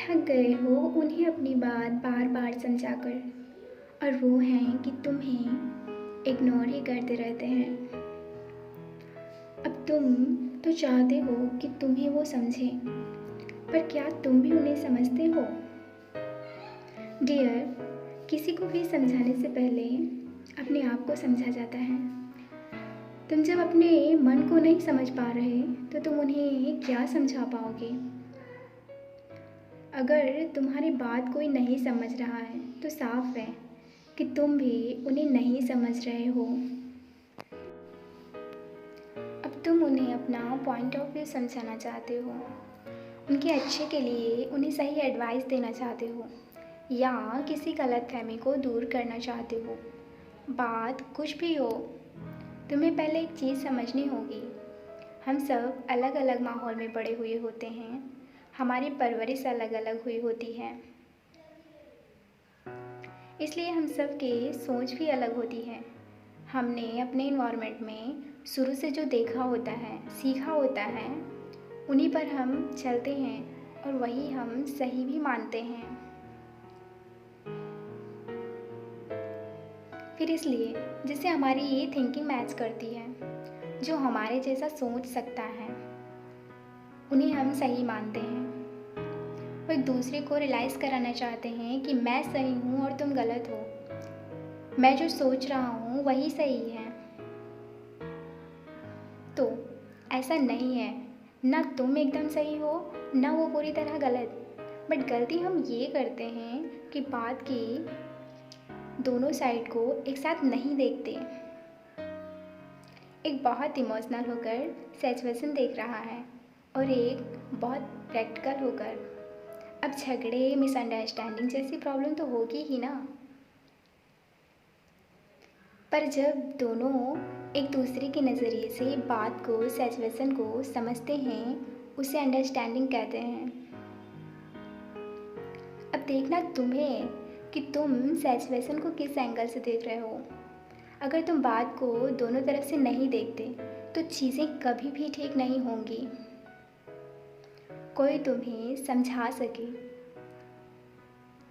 थक गए हो उन्हें अपनी बात बार बार समझाकर, और वो हैं कि तुम्हें इग्नोर ही करते रहते हैं। अब तुम तो चाहते हो कि तुम्हें वो समझें, पर क्या तुम भी उन्हें समझते हो? डियर, किसी को भी समझाने से पहले अपने आप को समझा जाता है। तुम जब अपने मन को नहीं समझ पा रहे तो तुम उन्हें क्या समझा पाओगे? अगर तुम्हारी बात कोई नहीं समझ रहा है तो साफ है कि तुम भी उन्हें नहीं समझ रहे हो। अब तुम उन्हें अपना पॉइंट ऑफ व्यू समझाना चाहते हो, उनके अच्छे के लिए उन्हें सही एडवाइस देना चाहते हो, या किसी गलतफहमी को दूर करना चाहते हो। बात कुछ भी हो, तुम्हें पहले एक चीज़ समझनी होगी। हम सब अलग अलग माहौल में बड़े हुए होते हैं, हमारी परवरिश अलग अलग हुई होती है, इसलिए हम सब की सोच भी अलग होती है। हमने अपने इन्वायरमेंट में शुरू से जो देखा होता है, सीखा होता है, उन्हीं पर हम चलते हैं और वही हम सही भी मानते हैं। फिर इसलिए जिससे हमारी ये थिंकिंग मैच करती है, जो हमारे जैसा सोच सकता है, उन्हें हम सही मानते हैं। वो एक दूसरे को रियलाइज़ कराना चाहते हैं कि मैं सही हूँ और तुम गलत हो, मैं जो सोच रहा हूँ वही सही है। तो ऐसा नहीं है, ना तुम एकदम सही हो ना वो पूरी तरह गलत, बट गलती हम ये करते हैं कि बात की दोनों साइड को एक साथ नहीं देखते। एक बहुत इमोशनल होकर सिचुएशन देख रहा है और एक बहुत प्रैक्टिकल होकर। अब झगड़े, मिसअंडरस्टैंडिंग जैसी प्रॉब्लम तो होगी ही ना। पर जब दोनों एक दूसरे के नज़रिए से बात को, सिचुएशन को समझते हैं, उसे अंडरस्टैंडिंग कहते हैं। अब देखना तुम्हें कि तुम सिचुएशन को किस एंगल से देख रहे हो। अगर तुम बात को दोनों तरफ से नहीं देखते तो चीज़ें कभी भी ठीक नहीं होंगी। कोई तुम्हें समझा सके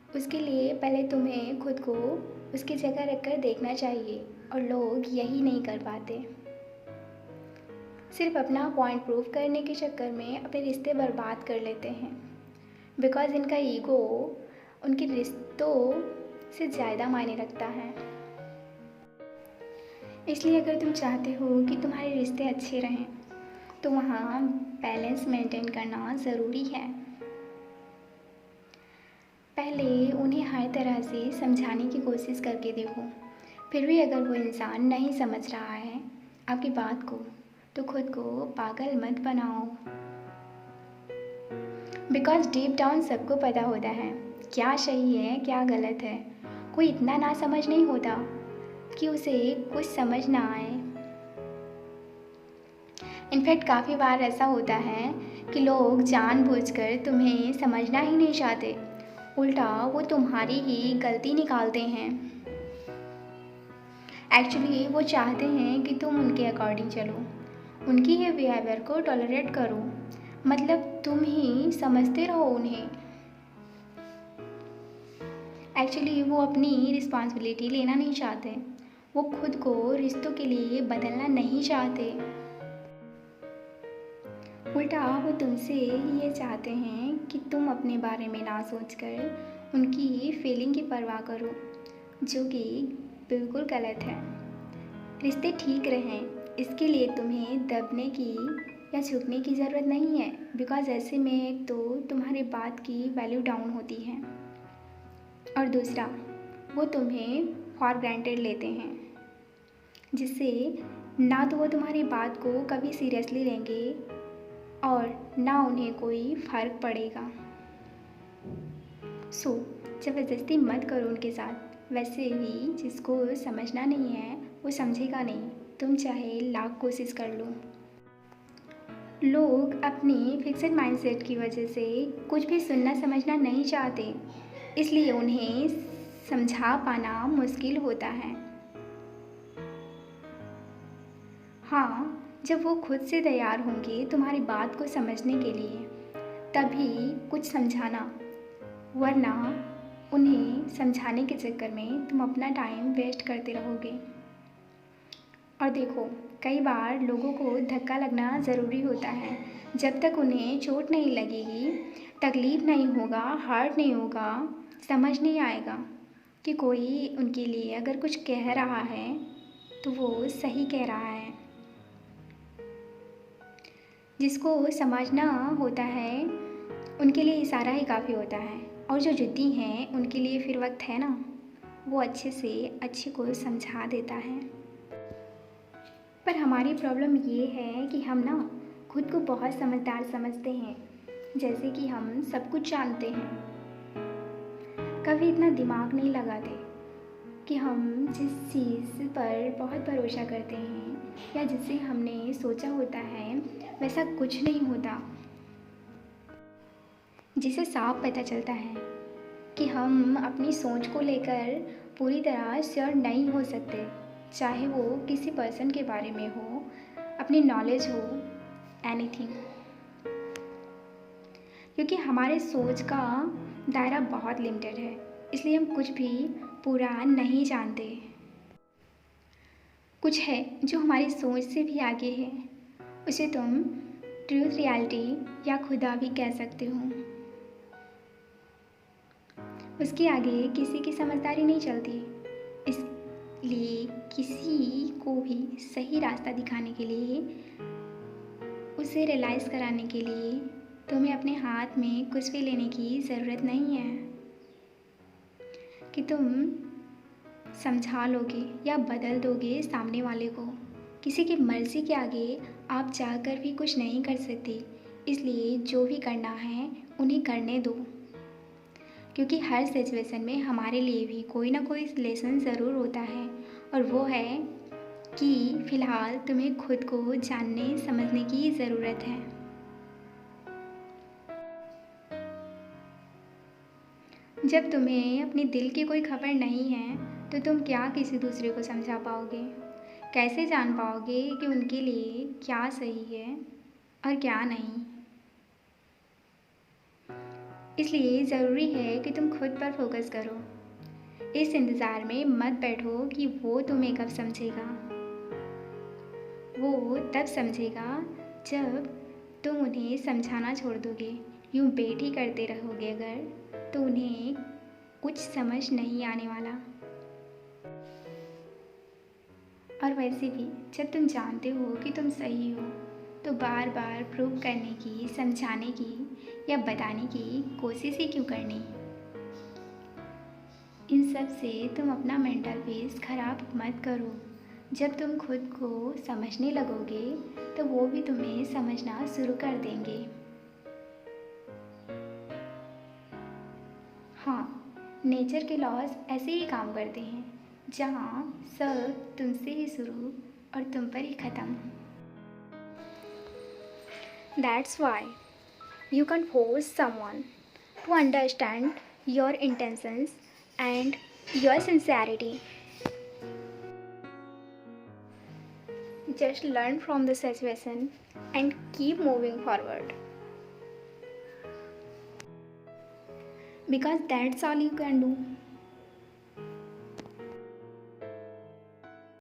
उसके लिए पहले तुम्हें खुद को उसकी जगह रखकर देखना चाहिए, और लोग यही नहीं कर पाते। सिर्फ अपना पॉइंट प्रूव करने के चक्कर में अपने रिश्ते बर्बाद कर लेते हैं, बिकॉज़ इनका ईगो उनके रिश्तों से ज़्यादा मायने रखता है। इसलिए अगर तुम चाहते हो कि तुम्हारे रिश्ते अच्छे रहें तो वहाँ बैलेंस मेंटेन करना ज़रूरी है। पहले उन्हें हर तरह से समझाने की कोशिश करके देखो, फिर भी अगर वो इंसान नहीं समझ रहा है आपकी बात को, तो खुद को पागल मत बनाओ, बिकॉज डीप डाउन सबको पता होता है क्या सही है क्या गलत है। कोई इतना ना समझ नहीं होता कि उसे कुछ समझ ना आए। इनफैक्ट काफ़ी बार ऐसा होता है कि लोग जानबूझकर तुम्हें समझना ही नहीं चाहते, उल्टा वो तुम्हारी ही गलती निकालते हैं। एक्चुअली वो चाहते हैं कि तुम उनके अकॉर्डिंग चलो, उनकी ही बिहेवियर को टॉलरेट करो, मतलब तुम ही समझते रहो उन्हें। एक्चुअली वो अपनी रिस्पॉन्सिबिलिटी लेना नहीं चाहते, वो खुद को रिश्तों के लिए बदलना नहीं चाहते। उल्टा वो तुमसे ये चाहते हैं कि तुम अपने बारे में ना सोचकर उनकी फीलिंग की परवाह करो, जो कि बिल्कुल गलत है। रिश्ते ठीक रहें इसके लिए तुम्हें दबने की या झुकने की ज़रूरत नहीं है, बिकॉज़ ऐसे में एक तो तुम्हारी बात की वैल्यू डाउन होती है, और दूसरा वो तुम्हें फॉर ग्रांटेड लेते हैं, जिससे ना तो वो तुम्हारी बात को कभी सीरियसली लेंगे और ना उन्हें कोई फ़र्क पड़ेगा। सो ज़बरदस्ती मत करो उनके साथ। वैसे भी जिसको समझना नहीं है वो समझेगा नहीं, तुम चाहे लाख कोशिश कर लो। लोग अपनी फिक्स्ड माइंडसेट की वजह से कुछ भी सुनना समझना नहीं चाहते, इसलिए उन्हें समझा पाना मुश्किल होता है। हाँ, जब वो खुद से तैयार होंगे तुम्हारी बात को समझने के लिए, तभी कुछ समझाना वरना उन्हें समझाने के चक्कर में तुम अपना टाइम वेस्ट करते रहोगे। और देखो, कई बार लोगों को धक्का लगना ज़रूरी होता है। जब तक उन्हें चोट नहीं लगेगी, तकलीफ़ नहीं होगा, हर्ट नहीं होगा, समझ नहीं आएगा कि कोई उनके लिए अगर कुछ कह रहा है तो वो सही कह रहा है। जिसको समझना होता है उनके लिए इशारा ही काफ़ी होता है, और जो ज़िद्दी हैं उनके लिए फिर वक्त है ना, वो अच्छे से अच्छे को समझा देता है। पर हमारी प्रॉब्लम ये है कि हम ना खुद को बहुत समझदार समझते हैं, जैसे कि हम सब कुछ जानते हैं। कभी इतना दिमाग नहीं लगाते कि हम जिस चीज़ पर बहुत भरोसा करते हैं या जिसे हमने सोचा होता है वैसा कुछ नहीं होता। जिसे साफ पता चलता है कि हम अपनी सोच को लेकर पूरी तरह श्योर नहीं हो सकते, चाहे वो किसी पर्सन के बारे में हो, अपनी नॉलेज हो, एनीथिंग। क्योंकि हमारे सोच का दायरा बहुत लिमिटेड है, इसलिए हम कुछ भी पूरा नहीं जानते। कुछ है जो हमारी सोच से भी आगे है, उसे तुम ट्रूथ, रियलिटी या खुदा भी कह सकते हो। उसके आगे किसी की समझदारी नहीं चलती, इसलिए किसी को भी सही रास्ता दिखाने के लिए, उसे रियलाइज़ कराने के लिए तुम्हें अपने हाथ में कुछ भी लेने की ज़रूरत नहीं है कि तुम समझा लोगे या बदल दोगे सामने वाले को। किसी की मर्ज़ी के आगे आप चाहकर भी कुछ नहीं कर सकते, इसलिए जो भी करना है उन्हें करने दो। क्योंकि हर सिचुएशन में हमारे लिए भी कोई ना कोई लेसन ज़रूर होता है, और वो है कि फ़िलहाल तुम्हें खुद को जानने समझने की ज़रूरत है। जब तुम्हें अपने दिल की कोई खबर नहीं है तो तुम क्या किसी दूसरे को समझा पाओगे? कैसे जान पाओगे कि उनके लिए क्या सही है और क्या नहीं? इसलिए ज़रूरी है कि तुम खुद पर फोकस करो। इस इंतज़ार में मत बैठो कि वो तुम्हें कब समझेगा। वो तब समझेगा जब तुम उन्हें समझाना छोड़ दोगे। यूँ वेट ही करते रहोगे अगर, तो उन्हें कुछ समझ नहीं आने वाला। और वैसे भी जब तुम जानते हो कि तुम सही हो, तो बार बार प्रूव करने की, समझाने की या बताने की कोशिश ही क्यों करनी? इन सब से तुम अपना मेंटल पीस खराब मत करो। जब तुम खुद को समझने लगोगे तो वो भी तुम्हें समझना शुरू कर देंगे। हाँ, नेचर के लॉज ऐसे ही काम करते हैं, जहाँ सब तुमसे ही शुरू और तुम पर ही ख़त्म। That's why you can't force someone to understand your intentions and your sincerity. Just learn from the situation and keep moving forward. Because that's all you can do.